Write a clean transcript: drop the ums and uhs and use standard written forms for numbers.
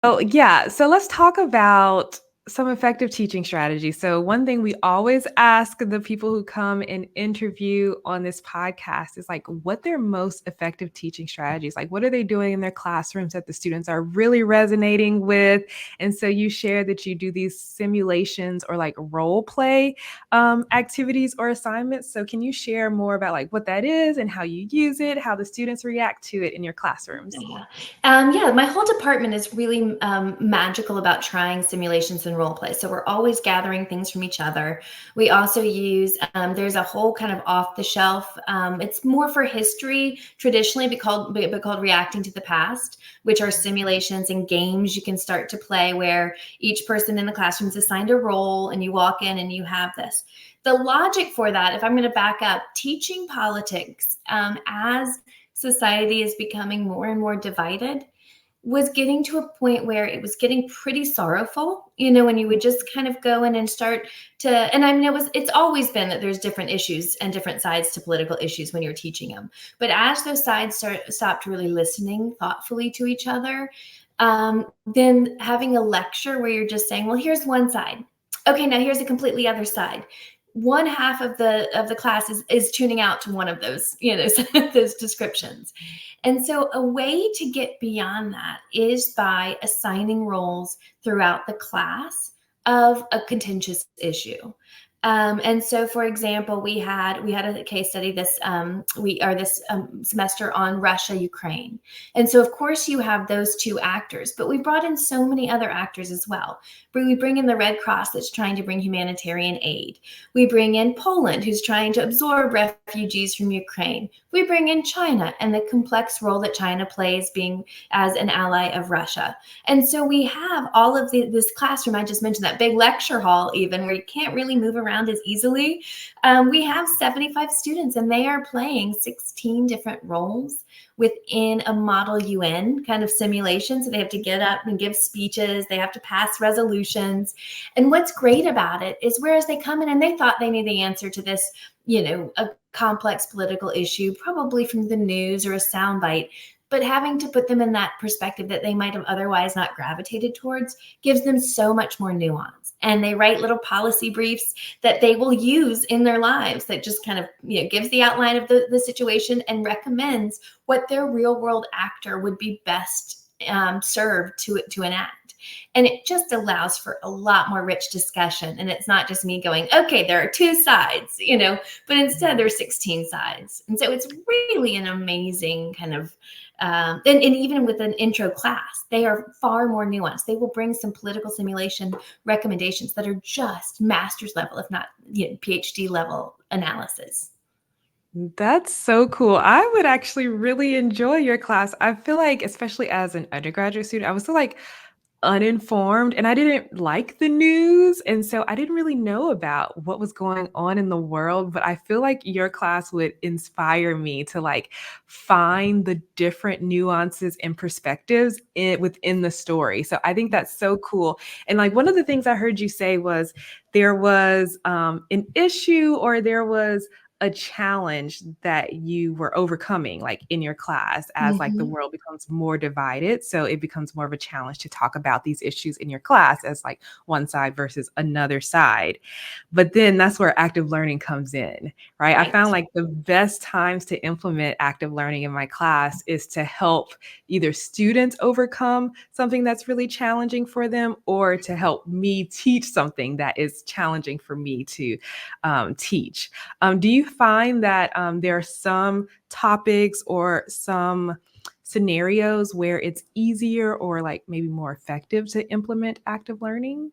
So let's talk about some effective teaching strategies. So, one thing we always ask the people who come and interview on this podcast is like what their most effective teaching strategies. Like, what are they doing in their classrooms that the students are really resonating with? And so, you share that you do these simulations or like role play activities or assignments. So, can you share more about like what that is and how you use it, how the students react to it in your classrooms? Yeah. Yeah, my whole department is really magical about trying simulations and role play. So we're always gathering things from each other. We also use, there's a whole kind of off the shelf, it's more for history traditionally, but called Reacting to the Past, which are simulations and games you can start to play where each person in the classroom is assigned a role and you walk in and you have this. The logic for that, if I'm going to back up, teaching politics as society is becoming more and more divided was getting to a point where it was getting pretty sorrowful, when you would just kind of go in and start to, and I mean, it's always been that there's different issues and different sides to political issues when you're teaching them. But as those sides stopped really listening thoughtfully to each other, then having a lecture where you're just saying, well, here's one side. Okay, now here's a completely other side. One half of the class is tuning out to one of those, those descriptions. And so a way to get beyond that is by assigning roles throughout the class of a contentious issue. And so, for example, we had a case study this semester on Russia, Ukraine, and so of course you have those two actors, but we brought in so many other actors as well. We bring in the Red Cross that's trying to bring humanitarian aid. We bring in Poland, who's trying to absorb refugees from Ukraine. We bring in China and the complex role that China plays being as an ally of Russia. And so we have all of this classroom. I just mentioned that big lecture hall, even where you can't really move around as easily. We have 75 students and they are playing 16 different roles within a Model UN kind of simulation. So they have to get up and give speeches. They have to pass resolutions. And what's great about it is whereas they come in and they thought they knew the answer to this, a complex political issue, probably from the news or a soundbite, but having to put them in that perspective that they might have otherwise not gravitated towards gives them so much more nuance. And they write little policy briefs that they will use in their lives that just kind of, gives the outline of the situation and recommends what their real world actor would be best served to enact. And it just allows for a lot more rich discussion. And it's not just me going, okay, there are two sides, but instead there's 16 sides. And so it's really an amazing kind of, and even with an intro class, they are far more nuanced. They will bring some political simulation recommendations that are just master's level, if not PhD level analysis. That's so cool. I would actually really enjoy your class. I feel like, especially as an undergraduate student, I was so like uninformed and I didn't like the news. And so I didn't really know about what was going on in the world. But I feel like your class would inspire me to like find the different nuances and perspectives within the story. So I think that's so cool. And like one of the things I heard you say was there was an issue or there was a challenge that you were overcoming like in your class as like the Mm-hmm. world becomes more divided, so it becomes more of a challenge to talk about these issues in your class as like one side versus another side. But then that's where active learning comes in, right? I Right. found like the best times to implement active learning in my class is to help either students overcome something that's really challenging for them or to help me teach something that is challenging for me to teach. Do you find that there are some topics or some scenarios where it's easier or like maybe more effective to implement active learning?